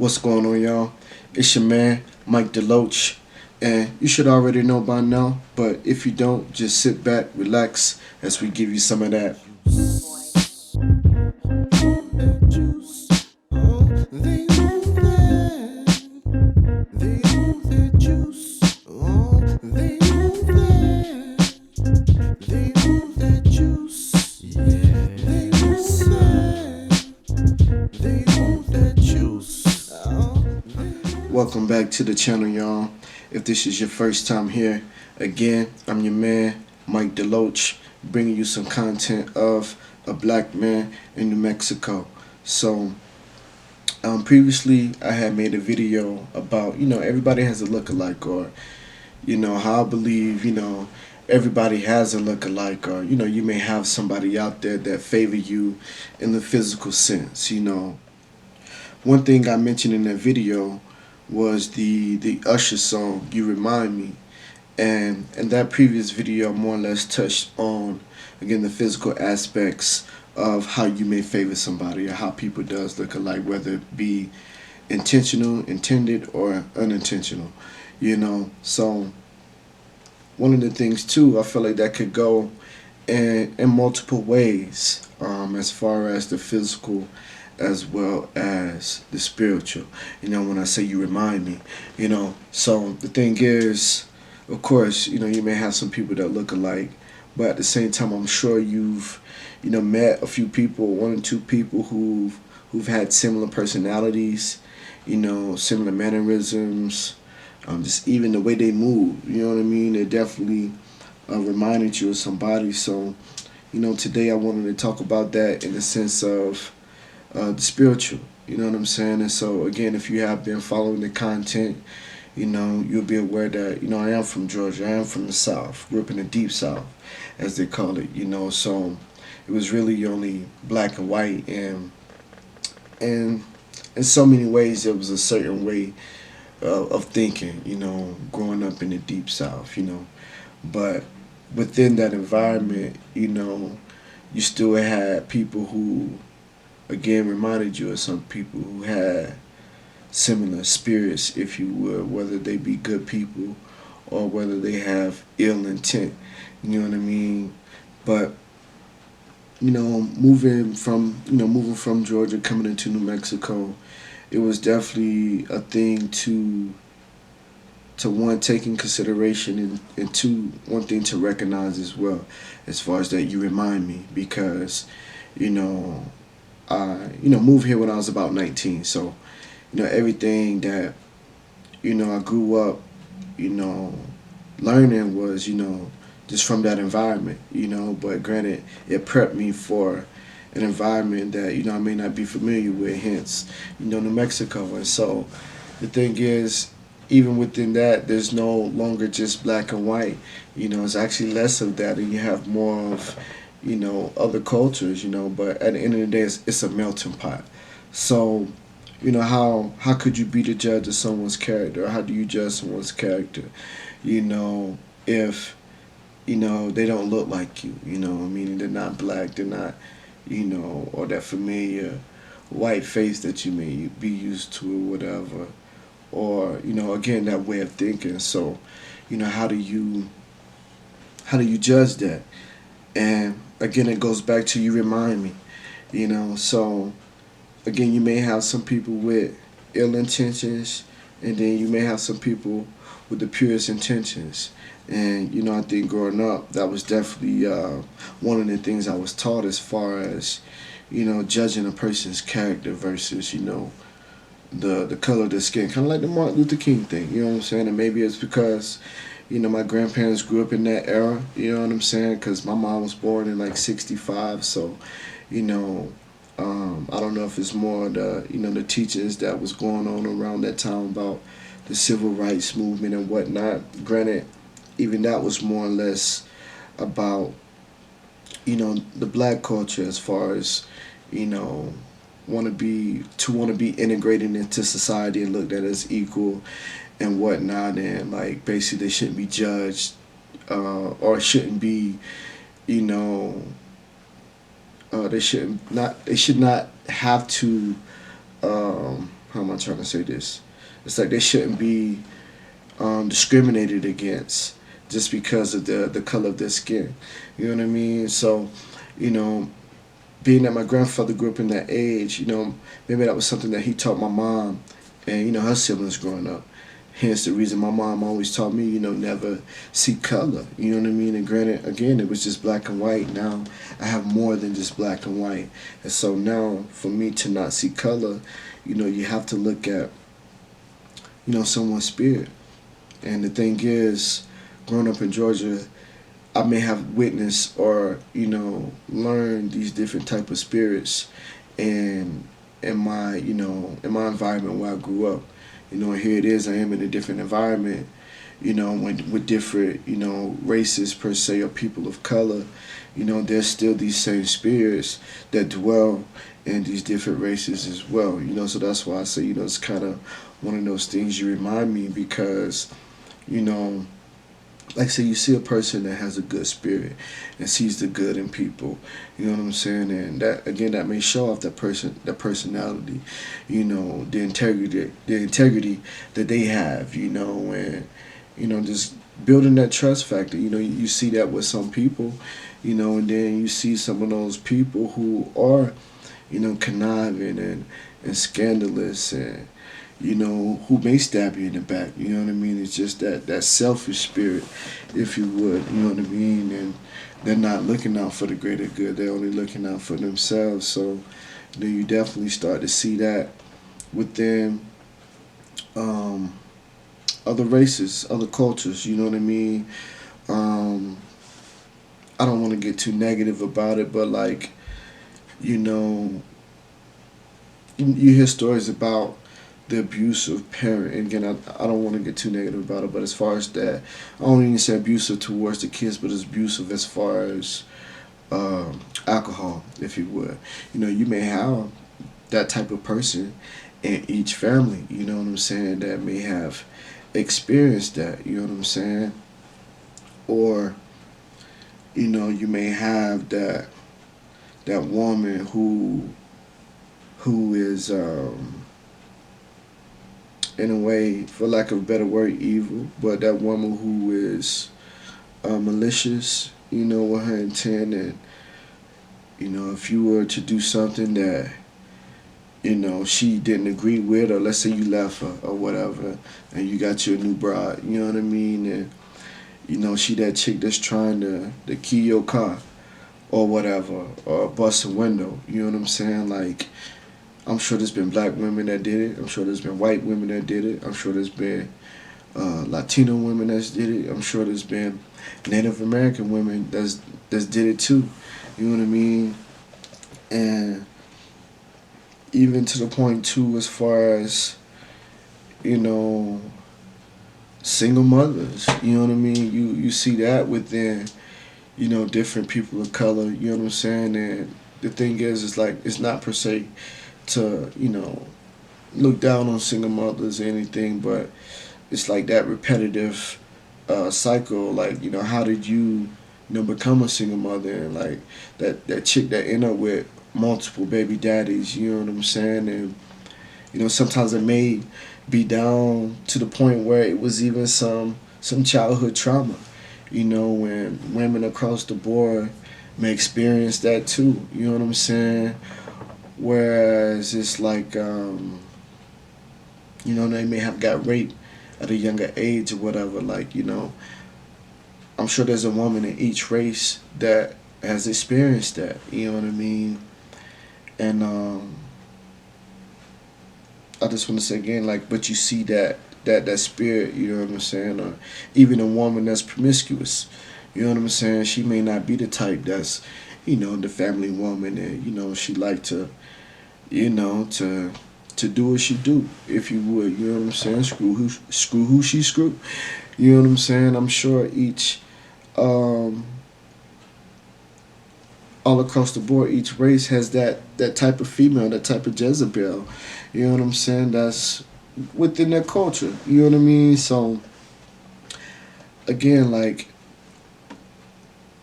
What's going on, y'all? It's your man, Mike DeLoach, and you should already know by now, but if you don't, just sit back, relax, as we give you some of that. Welcome back to the channel, y'all. If this is your first time here, again, I'm your man, Mike DeLoach, bringing you some content of a black man in New Mexico. So, previously, I had made a video about, everybody has a look-alike, or, how I believe, everybody has a look-alike, or, you may have somebody out there that favor you in the physical sense. One thing I mentioned in that video was the Usher song "You Remind Me," and in that previous video, more or less touched on again the physical aspects of how you may favor somebody or how people does look alike, whether it be intentional, intended, or unintentional. So one of the things too, I feel like that could go in multiple ways, as far as the physical as well as the spiritual. When I say you remind me, so the thing is, of course, you may have some people that look alike, but at the same time, I'm sure you've, met a few people, one or two people who've had similar personalities, similar mannerisms, just even the way they move. You know what I mean? They definitely reminded you of somebody. So, today I wanted to talk about that in the sense of the spiritual. You know what I'm saying? And so, again, if you have been following the content, you'll be aware that, I am from Georgia. I am from the South. Grew up in the deep South, as they call it, So it was really only black and white. And in so many ways, there was a certain way of thinking, growing up in the deep South. But within that environment, you still had people who, again, reminded you of some people who had similar spirits, if you would, whether they be good people or whether they have ill intent. You know what I mean? But moving from Georgia coming into New Mexico, it was definitely a thing to one take in consideration, and two, one thing to recognize as well, as far as that you remind me, because you know I moved here when I was about 19. So everything that I grew up you know learning was just from that environment. But granted, it prepped me for an environment that I may not be familiar with, hence New Mexico. And so the thing is, even within that, there's no longer just black and white. It's actually less of that, and you have more of other cultures. But at the end of the day, it's a melting pot. So how could you be the judge of someone's character? Or how do you judge someone's character? If they don't look like you. Meaning they're not black, they're not or that familiar white face that you may be used to or whatever, or again, that way of thinking. So how do you judge that? And again, it goes back to you remind me. So again, you may have some people with ill intentions, and then you may have some people with the purest intentions. And I think growing up, that was definitely one of the things I was taught, as far as judging a person's character versus the color of their skin, kind of like the Martin Luther King thing. You know what I'm saying? And maybe it's because my grandparents grew up in that era. You know what I'm saying? Because my mom was born in like '65, so you know I don't know if it's more the teachings that was going on around that time about the civil rights movement and whatnot. Granted, even that was more or less about the black culture, as far as you know want to be integrated into society and looked at as equal and whatnot, and like basically they shouldn't be judged, or shouldn't be you know they should not have to how am I trying to say this? It's like they shouldn't be discriminated against just because of the color of their skin. You know what I mean? So, you know, being that my grandfather grew up in that age, maybe that was something that he taught my mom and, her siblings growing up. Hence the reason my mom always taught me, never see color. You know what I mean? And granted, again, it was just black and white. Now I have more than just black and white. And so now for me to not see color, you have to look at, someone's spirit. And the thing is, growing up in Georgia, I may have witnessed or learned these different type of spirits, and in my environment where I grew up, and here it is, I am in a different environment, with different races per se or people of color, there's still these same spirits that dwell in these different races as well, so that's why I say it's kind of one of those things you remind me because you know like say you see a person that has a good spirit and sees the good in people, you know what I'm saying, and that again that may show off that personality, the integrity that they have, and just building that trust factor. You see that with some people, and then you see some of those people who are conniving and scandalous and who may stab you in the back. You know what I mean? It's just that selfish spirit, if you would. You know what I mean? And they're not looking out for the greater good. They're only looking out for themselves. So, you definitely start to see that within um, other races, other cultures. You know what I mean? Um, I don't want to get too negative about it, but like, you know, you hear stories about the abusive parent. And again, I don't want to get too negative about it, but as far as that, I don't even say abusive towards the kids, but it's abusive as far as alcohol, if you would. You may have that type of person in each family, you know what I'm saying, that may have experienced that, you know what I'm saying? Or, you may have that woman who is in a way, for lack of a better word, evil, but that woman who is malicious, with her intent, and if you were to do something that she didn't agree with, or let's say you left her or whatever, and you got your new bride, you know what I mean, and she that chick that's trying to key your car or whatever, or bust a window, you know what I'm saying, like. I'm sure there's been black women that did it. I'm sure there's been white women that did it. I'm sure there's been Latino women that did it. I'm sure there's been Native American women that's did it too. You know what I mean? And even to the point too, as far as you know, single mothers. You know what I mean? You see that within different people of color. You know what I'm saying? And the thing is, it's like it's not per se to look down on single mothers or anything, but it's like that repetitive cycle. Like how did you become a single mother, and like that chick that end up with multiple baby daddies. You know what I'm saying? And sometimes it may be down to the point where it was even some childhood trauma. When women across the board may experience that too. You know what I'm saying? Whereas it's like, they may have got raped at a younger age or whatever. Like, I'm sure there's a woman in each race that has experienced that. You know what I mean? And I just want to say again, like, but you see that spirit. You know what I'm saying? Or even a woman that's promiscuous. You know what I'm saying? She may not be the type that's, the family woman, and she like to to do what she do, if you would. You know what I'm saying? Screw who she screw. You know what I'm saying? I'm sure each, all across the board, each race has that type of female, that type of Jezebel. You know what I'm saying? That's within their culture. You know what I mean? So, again, like,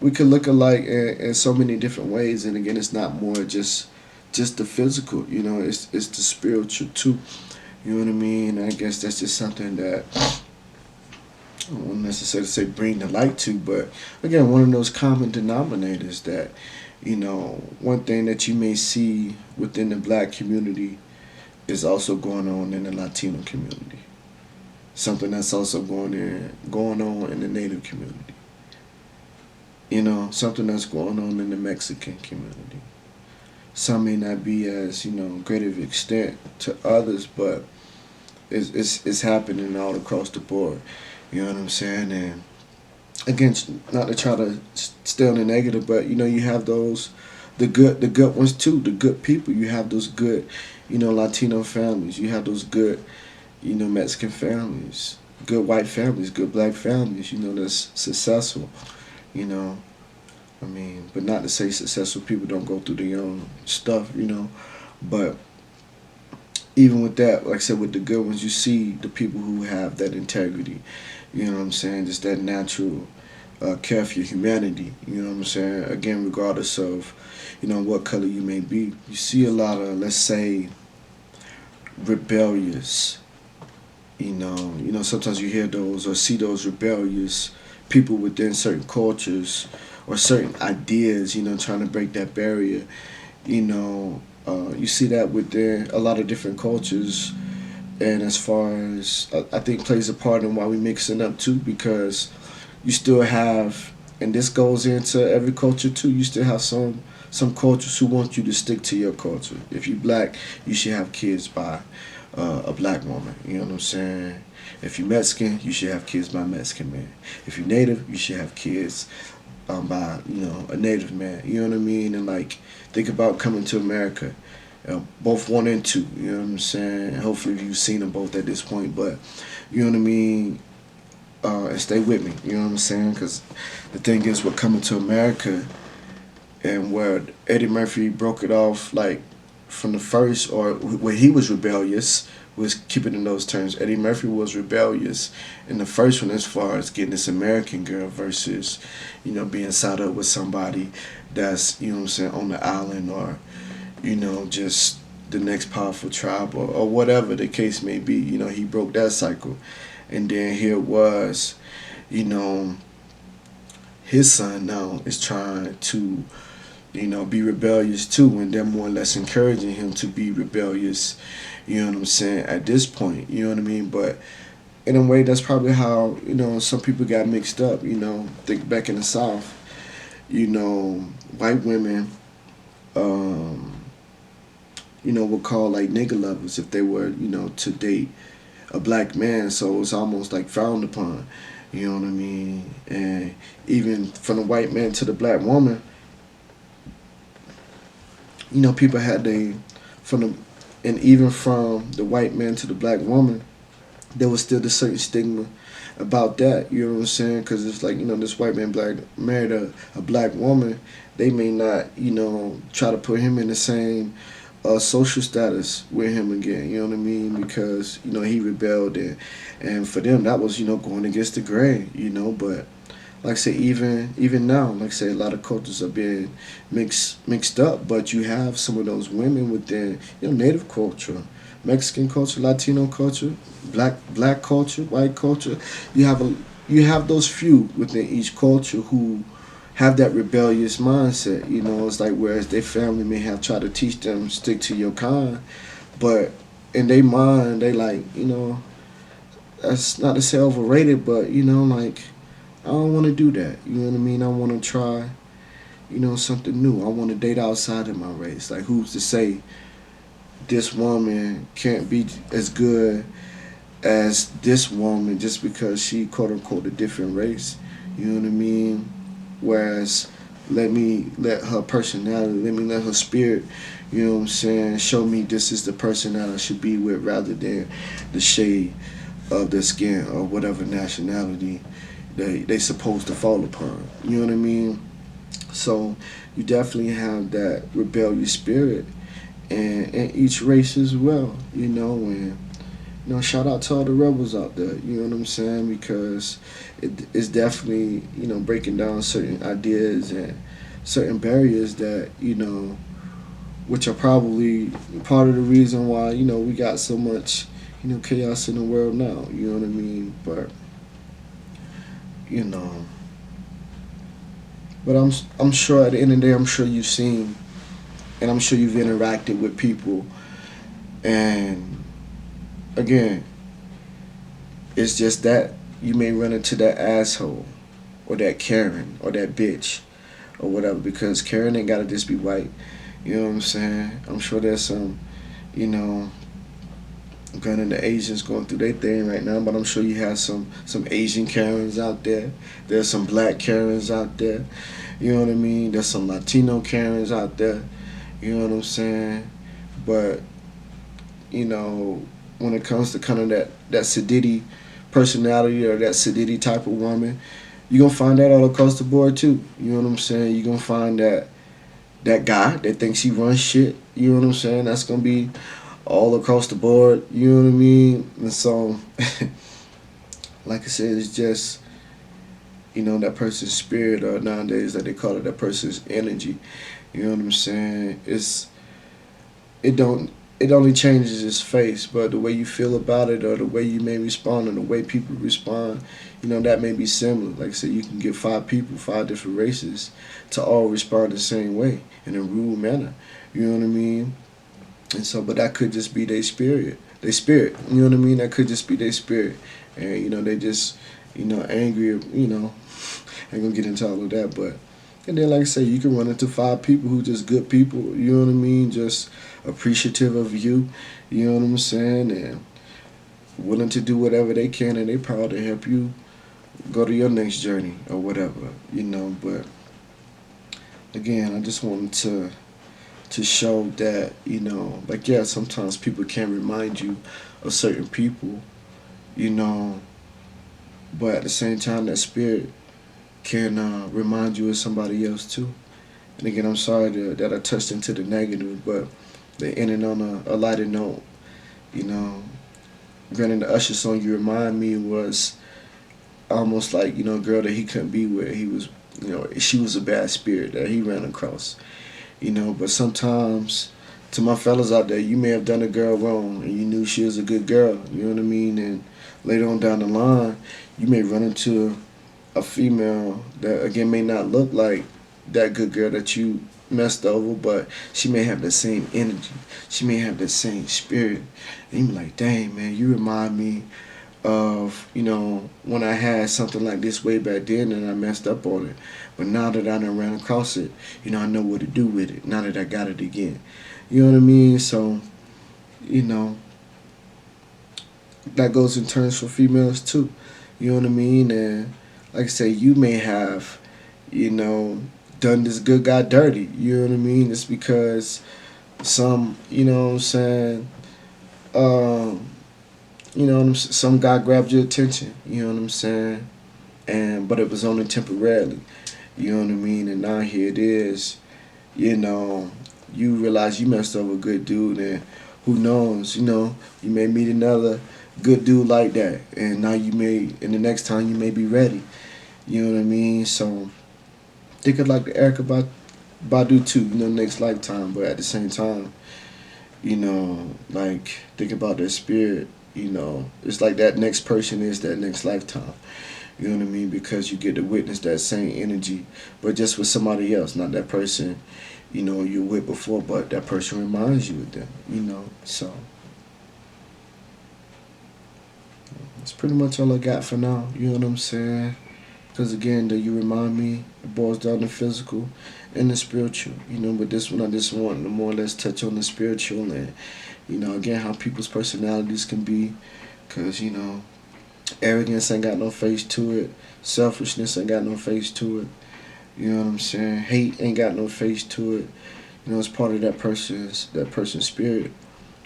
we could look alike in so many different ways, and again, it's not more just the physical. It's the spiritual too. You know what I mean? I guess that's just something that I won't necessarily say bring the light to, but again, one of those common denominators that, one thing that you may see within the black community is also going on in the Latino community. Something that's also going on in the Native community. Something that's going on in the Mexican community. Some may not be as, great of extent to others, but it's happening all across the board. You know what I'm saying? And again, not to try to stay on the negative, but you have those, the good ones too, the good people. You have those good, Latino families. You have those good, Mexican families, good white families, good black families. That's successful. You know, I mean, but not to say successful people don't go through their own stuff. But even with that, like I said, with the good ones, you see the people who have that integrity. You know what I'm saying? Just that natural care for your humanity. You know what I'm saying? Again, regardless of, what color you may be, you see a lot of, let's say, rebellious. Sometimes you hear those or see those rebellious people within certain cultures or certain ideas. Trying to break that barrier. You see that within a lot of different cultures, and as far as I think plays a part in why we mixing up too, because you still have, and this goes into every culture too. You still have some cultures who want you to stick to your culture. If you black, you should have kids by a black woman. You know what I'm saying? If you Mexican, you should have kids by a Mexican man. If you Native, you should have kids by a Native man. You know what I mean? And like think about coming to America. Both one and two. You know what I'm saying? Hopefully you've seen them both at this point, but you know what I mean. And stay with me. You know what I'm saying? Because the thing is, we're coming to America, and where Eddie Murphy broke it off, like from the first, or where he was rebellious, was keeping in those terms. Eddie Murphy was rebellious in the first one as far as getting this American girl versus, being side up with somebody that's, what I'm saying, on the island, or, just the next powerful tribe, or whatever the case may be. He broke that cycle. And then here it was, you know, his son now is trying to, be rebellious too, and they're more or less encouraging him to be rebellious, you know what I'm saying, at this point, you know what I mean? But in a way, that's probably how, some people got mixed up, think back in the South, white women, would call like nigger lovers if they were, to date a black man, so it's almost like frowned upon, you know what I mean? And even from the white man to the black woman, people had from the, and even from the white man to the black woman, there was still the certain stigma about that, you know what I'm saying? Because it's like, this white man married a black woman, they may not, try to put him in the same social status with him again, you know what I mean? Because, he rebelled, and for them that was, going against the grain, but like I say, even now, like I say, a lot of cultures are being mixed up, but you have some of those women within, Native culture, Mexican culture, Latino culture, black culture, white culture. You have those few within each culture who have that rebellious mindset. It's like whereas their family may have tried to teach them stick to your kind, but in their mind they like, that's not to say overrated, but like I don't want to do that. You know what I mean? I want to try, something new. I want to date outside of my race. Like who's to say this woman can't be as good as this woman just because she quote unquote a different race? You know what I mean? Whereas let her personality, let her spirit, you know what I'm saying, show me this is the person that I should be with rather than the shade of their skin or whatever nationality they supposed to fall upon. You know what I mean? So you definitely have that rebellious spirit and each race as well, and shout out to all the rebels out there, you know what I'm saying? Because it's definitely, breaking down certain ideas and certain barriers that, which are probably part of the reason why, we got so much, chaos in the world now. You know what I mean? But you know, but I'm sure at the end of the day, I'm sure you've seen and I'm sure you've interacted with people, and again, it's just that you may run into that asshole or that Karen or that bitch or whatever, because Karen ain't gotta just be white. You know what I'm saying? I'm sure there's some, you know, granted the Asians going through their thing right now, but I'm sure you have some Asian Karens out there. There's some black Karens out there. You know what I mean? There's some Latino Karens out there. You know what I'm saying? But when it comes to kind of that sedity personality or that sedity type of woman, you're gonna find that all across the board too. You know what I'm saying? You're gonna find that guy that thinks he runs shit. You know what I'm saying? That's gonna be all across the board. You know what I mean? And so, like I said, it's just that person's spirit, or nowadays that they call it, that person's energy. You know what I'm saying? It don't it only changes its face, but the way you feel about it, or the way you may respond, or the way people respond, that may be similar. Like I said, you can get five people, five different races, to all respond the same way in a rude manner. You know what I mean? And so, but that could just be their spirit. Their spirit. You know what I mean? That could just be their spirit. And, they just, angry, ain't gonna get into all of that. But, and then, like I say, you can run into five people who just good people. You know what I mean? Just appreciative of you. You know what I'm saying? And willing to do whatever they can, and they proud to help you go to your next journey or whatever. But again, I just wanted to show that, like, yeah, sometimes people can remind you of certain people, you know but at the same time, that spirit can remind you of somebody else too. And again, I'm sorry that I touched into the negative, but they ended on a lighter note. you know Granted, the Usher song "You Remind Me" was almost like, a girl that he couldn't be with. He was, she was a bad spirit that he ran across. But sometimes, to my fellas out there, you may have done a girl wrong and you knew she was a good girl. You know what I mean? And later on down the line, you may run into a female that, again, may not look like that good girl that you messed over, but she may have the same energy. She may have the same spirit. And you be like, dang, man, you remind me of, when I had something like this way back then and I messed up on it. But now that I done ran across it, I know what to do with it. Now that I got it again. You know what I mean? So, you know, that goes in terms for females too. You know what I mean? And like I say, you may have, you know, done this good guy dirty. You know what I mean? It's because some, what I'm saying, um, some guy grabbed your attention. You know what I'm saying? But it was only temporarily. You know what I mean? And now here it is. You realize you messed up a good dude, and who knows? You may meet another good dude like that, and now and the next time you may be ready. You know what I mean? So think of like the Erica Badu too. Next lifetime, but at the same time, like, think about their spirit. It's like that next person is that next lifetime. You know what I mean? Because you get to witness that same energy, but just with somebody else, not that person, you were with before, but that person reminds you of them. So that's pretty much all I got for now. You know what I'm saying? Because again, that you remind me, it boils down to physical and the spiritual. But this one I just want to more or less touch on the spiritual, and again, how people's personalities can be. Because arrogance ain't got no face to it. Selfishness ain't got no face to it. You know what I'm saying? Hate ain't got no face to it. It's part of that person's spirit.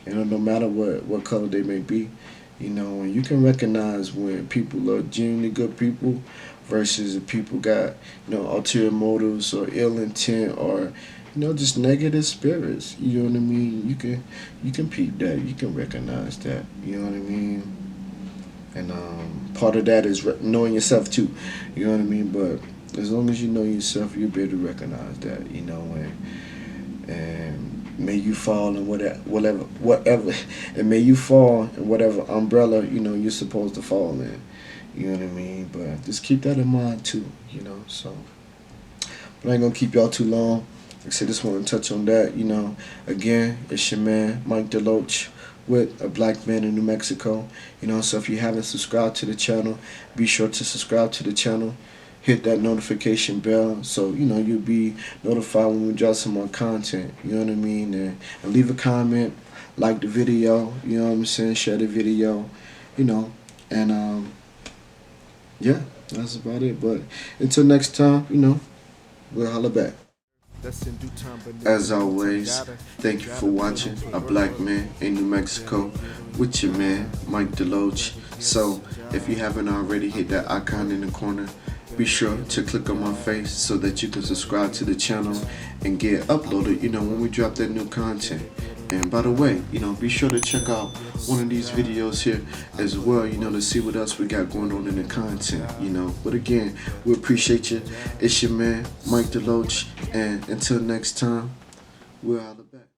No matter what color they may be. And you can recognize when people are genuinely good people versus if people got, ulterior motives or ill intent, or just negative spirits. You know what I mean? You can peep that. You can recognize that. You know what I mean? And part of that is knowing yourself too. You know what I mean? But as long as you know yourself, you'll be able to recognize that. And may you fall in whatever, and may you fall in whatever umbrella you're supposed to fall in. You know what I mean? But just keep that in mind too. So, but I ain't gonna keep y'all too long. Like I said, just want to touch on that. Again, it's your man Mike DeLoach with A Black Man in New Mexico. So if you haven't subscribed to the channel, be sure to subscribe to the channel. Hit that notification bell so you'll be notified when we drop some more content. You know what I mean? And leave a comment, like the video. You know what I'm saying? Share the video. And yeah, that's about it. But until next time, we'll holla back. As always, thank you for watching A Black Man in New Mexico with your man Mike DeLoach. So if you haven't already, hit that icon in the corner. Be sure to click on my face so that you can subscribe to the channel and get uploaded when we drop that new content. And by the way, be sure to check out one of these videos here as well, to see what else we got going on in the content, But again, we appreciate you. It's your man, Mike DeLoach. And until next time, we'll holla back.